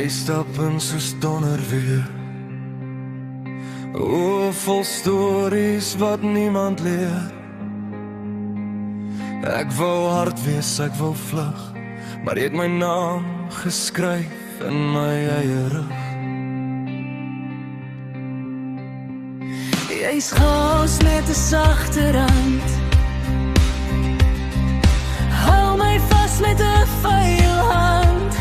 stap in soos donder weer. O, vol stories wat niemand leer. Ek wou hard wees, ek wou vlug, maar jy het my naam geskryf in my eie rug. Jy's gaas met 'n sagte rand, hou my vas met 'n vuil hand.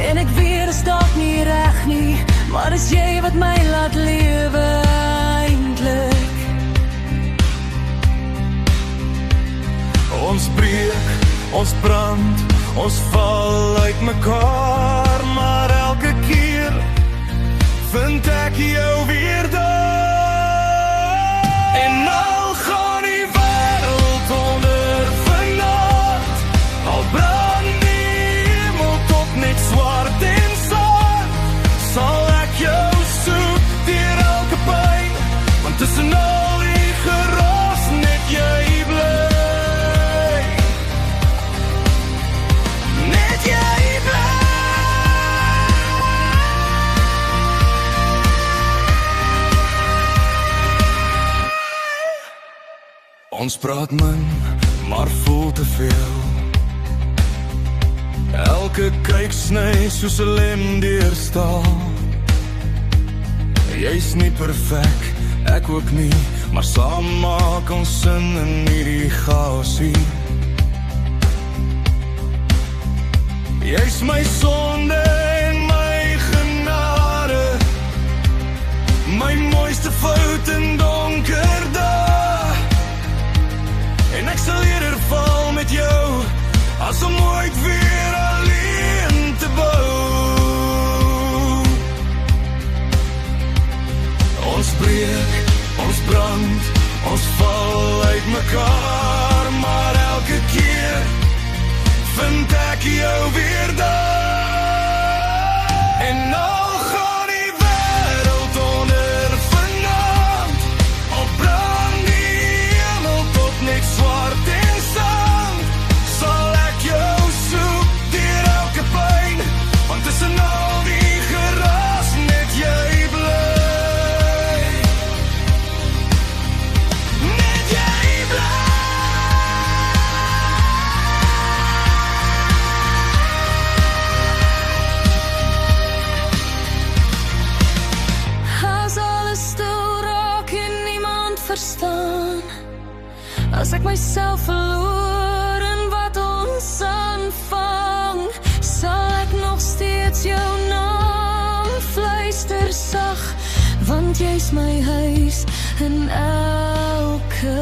En ek weet is dalk nie reg nie, maar is jy wat my laat lewe eindlik. Ons breek, ons brand, ons val uit mekaar, maar elke keer vind ek jou weer daar. En al gaan die wêreld onder vanaand, al brand die hemel tot net swart en saad, sal ek jou soek deur elke pyn, want tussen al die geraas net jy bly. Net jy bly. Ons praat min, maar voel te veel. Elke kyk sny soos 'n lem deur staal. Jy's nie perfek, ek ook nie, maar saam maak ons sin in hierdie chaos hier. Jy's my sonde en my genade, my mooiste fout in donker dae. En ek sal eerder val met jou, as om ooit weer alleen te bou. Ons breek, ons brand, ons val uit mekaar, maar elke keer vind ek jou weer daar. En al gaan die wêreld onder vanaand, al brand die hemel tot net swart en sand, sal ek jou soek deur elke pyn, want tussen al die geraas net jy bly. Net jy bly. As alles stil raak en niemand verstaan, as ek myself verloor in wat ons aanvang, sal ek nog steeds jou naam fluister sag, want jy's my huis in elke